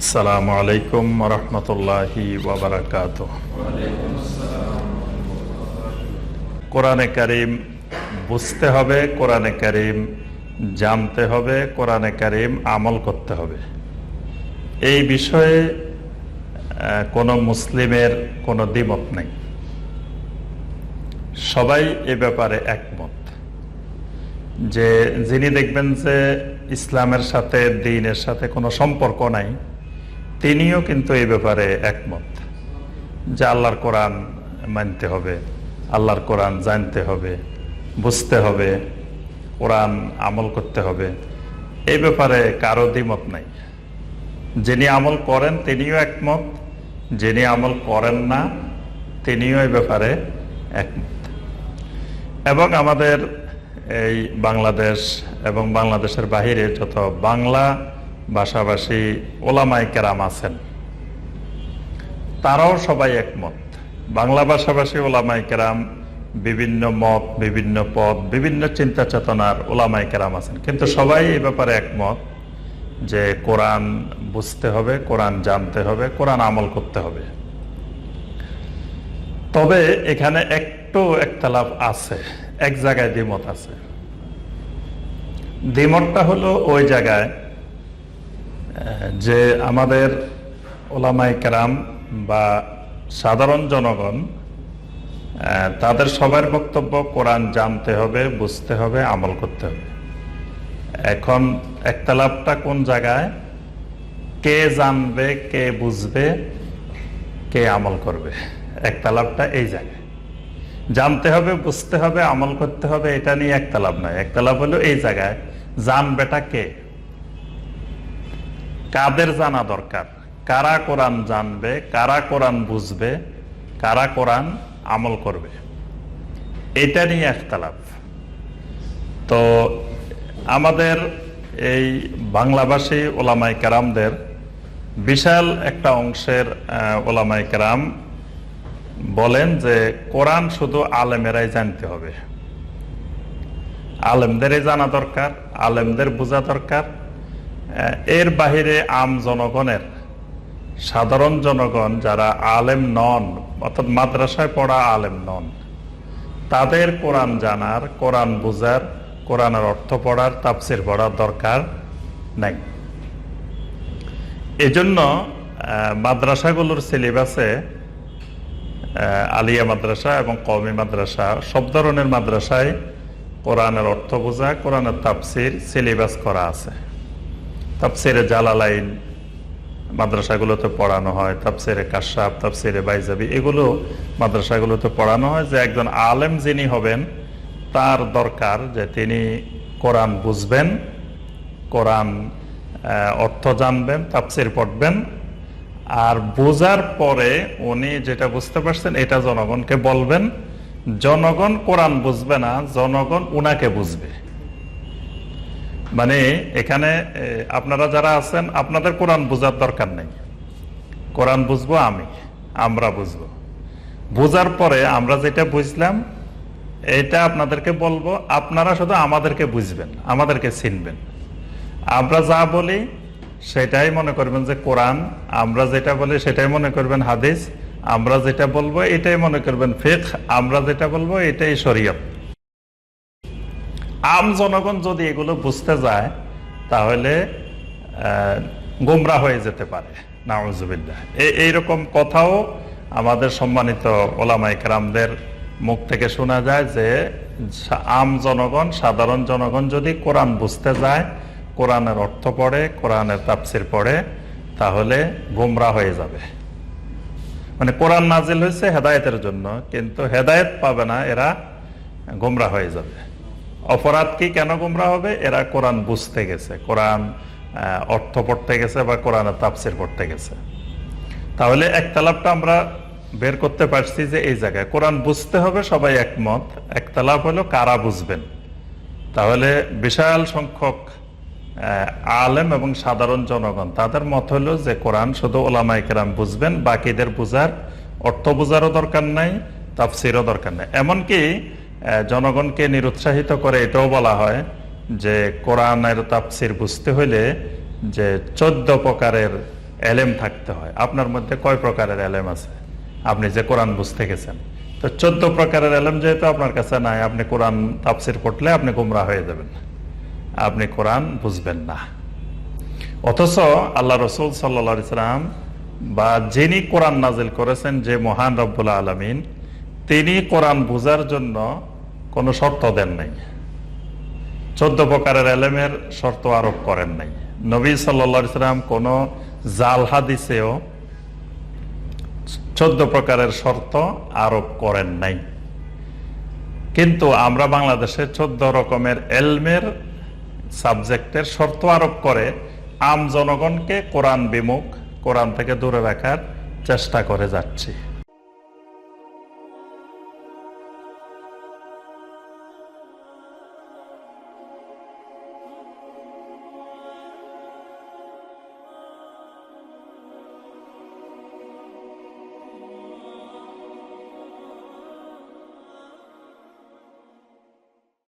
আসসালামু আলাইকুম রহমতুল্লাহি ওয়া বারাকাতুহু। কোরআনে কারীম বুঝতে হবে, কোরআনে কারীম জানতে হবে, কোরআনে কারীম আমল করতে হবে। এই বিষয়ে কোনো মুসলিমের কোনো দ্বিমত নেই, সবাই এ ব্যাপারে একমত যে যিনি দেখবেন যে ইসলামের সাথে, দ্বীনের সাথে কোনো সম্পর্ক নাই, তিনিও কিন্তু এই ব্যাপারে একমত যে আল্লাহর কোরআন মানতে হবে, আল্লাহর কোরআন জানতে হবে, বুঝতে হবে, কোরআন আমল করতে হবে। এই ব্যাপারে কারো দ্বিমত নাই। যিনি আমল করেন তিনিও একমত, যিনি আমল করেন না তিনিও এই ব্যাপারে একমত। এবং আমাদের এই বাংলাদেশ এবং বাংলাদেশের বাহিরে যত বাংলা ভাষাভাষী ওলামায়ে কেরাম আছেন, তারাও সবাই একমত। বাংলা ভাষাভাষী ওলামায়ে কেরাম বিভিন্ন মত, বিভিন্ন পদ, বিভিন্ন চিন্তা চেতনার ওলামায়ে কেরাম আছেন, কিন্তু সবাই এই ব্যাপারে একমত যে কোরআন বুঝতে হবে, কোরআন জানতে হবে, কোরআন আমল করতে হবে। তবে এখানে একটু একতলাফ আছে, এক জায়গায় দ্বিমত আছে। দ্বিমতটা হলো ওই জায়গায় যে আমাদের ওলামায়ে কেরাম বা সাধারণ জনগণ, তাদের সবার বক্তব্য কোরআন জানতে হবে, বুঝতে হবে, আমল করতে হবে। এখন একতলাফটা কোন জায়গায়? কে জানবে, কে বুঝবে, কে আমল করবে, একতলাফটা এই জায়গায়। জানতে হবে, বুঝতে হবে, আমল করতে হবে, এটা নিয়ে একতলাফ নয়। একতলাফ হলো এই জায়গায় জানবেটা কে, কাদের জানা দরকার, কারা কোরআন জানবে, কারা কোরআন বুঝবে, কারা কোরআন আমল করবে, এটা নিয়ে একতলাফ। তো আমাদের এই বাংলাভাষী ওলামায়ে কেরামদের বিশাল একটা অংশের ওলামায়ে কেরাম বলেন যে কোরআন শুধু আলেমেরাই জানতে হবে, আলেমদেরই জানা দরকার, আলেমদের বোঝা দরকার। এর বাহিরে আম জনগণের, সাধারণ জনগণ যারা আলেম নন, অর্থাৎ মাদ্রাসায় পড়া আলেম নন, তাদের কোরআন জানার, কোরআন বোঝার, কোরআনের অর্থ পড়ার, তাফসির পড়ার দরকার নাই। এজন্য মাদ্রাসাগুলোর সিলেবাসে আলিয়া মাদ্রাসা এবং কওমি মাদ্রাসা, সব ধরনের মাদ্রাসায় কোরআনের অর্থ বোঝা, কোরআনের তাফসির সিলেবাস করা আছে। তাফসিরে জালালাইন মাদ্রাসাগুলোতে পড়ানো হয়, তাফসিরে কাশাফ, তাফসিরে বাইজাবি, এগুলো মাদ্রাসাগুলোতে পড়ানো হয়। যে একজন আলেম যিনি হবেন, তার দরকার যে তিনি কোরআন বুঝবেন, কোরআন অর্থ জানবেন, তাফসির পড়বেন, আর বোঝার পরে উনি যেটা বুঝতে পারছেন এটা জনগণকে বলবেন। জনগণ কোরআন বুঝবে না, জনগণ উনাকে বুঝবে। মানে এখানে আপনারা যারা আছেন, আপনাদের কোরআন বোঝার দরকার নেই। কোরআন বুঝবো আমরা বুঝবো। বোঝার পরে আমরা যেটা বুঝলাম এটা আপনাদেরকে বলবো, আপনারা শুধু আমাদেরকে বুঝবেন, আমাদেরকে চিনবেন। আমরা যা বলি সেটাই মনে করবেন যে কোরআন, আমরা যেটা বলি সেটাই মনে করবেন হাদিস, আমরা যেটা বলবো এটাই মনে করবেন ফিকহ, আমরা যেটা বলবো এটাই শরীয়ত। আম জনগণ যদি এগুলো বুঝতে যায় তাহলে গোমরা হয়ে যেতে পারে, নাউজুবিল্লাহ। এইরকম কথাও আমাদের সম্মানিত ওলামায়ে কেরামদের মুখ থেকে শোনা যায় যে আম জনগণ, সাধারণ জনগণ যদি কোরআন বুঝতে যায়, কোরআনের অর্থ পড়ে, কোরআনের তাফসির পড়ে, তাহলে গোমরা হয়ে যাবে। মানে কোরআন নাজিল হয়েছে হেদায়েতের জন্য, কিন্তু হেদায়েত পাবে না, এরা গোমরা হয়ে যাবে। অপরাধ কি, কেন গোমরা হবে? এরা কোরআন বুঝতে গেছে, কোরআন অর্থ পড়তে গেছে বা কোরআনের তাফসির পড়তে গেছে। তাহলে একতলাফটা আমরা বের করতে পারছি যে এই জায়গায় কোরআন বুঝতে হবে, সবাই একমত। একতলাফ হলো কারা বুঝবেন। তাহলে বিশাল সংখ্যক আলেম এবং সাধারণ জনগণ, তাদের মত হলো যে কোরআন শুধু ওলামায়ে কেরাম বুঝবেন, বাকিদের বুঝার, অর্থ বুঝারও দরকার নাই, তাফসিরও দরকার নাই। এমনকি জনগণকে নিরুৎসাহিত করে এটাও বলা হয় যে কোরআনের তাফসির বুঝতে হইলে যে 14 প্রকারের এলেম থাকতে হয়। আপনার মধ্যে কয় প্রকারের এলেম আছে? আপনি যে কোরআন বুঝতে গেছেন, তো 14 প্রকারের এলেম যেহেতু আপনার কাছে নাই, আপনি কোরআন তাফসির পড়লে আপনি গুমরা হয়ে যাবেন, আপনি কোরআন বুঝবেন না। অথচ আল্লাহ রসুল সাল্লাল্লাহু আলাইহি সাল্লাম বা যিনি কোরআন নাজিল করেছেন, যে মহান রব্বুল আলামিন, তিনি কোরআন বুঝার জন্য কোনো শর্ত দেন নাই, 14 প্রকারের এলেমের শর্ত আরোপ করেন নাই। নবী সাল্লাল্লাহু আলাইহি সাল্লাম কোনো জাল হাদিসেও 14 প্রকারের শর্ত আরোপ করেন নাই। কিন্তু আমরা বাংলাদেশে 14 রকমের এলমের সাবজেক্টের শর্ত আরোপ করে আম জনগণকে কোরআন বিমুখ, কোরআন থেকে দূরে রাখার চেষ্টা করে যাচ্ছি।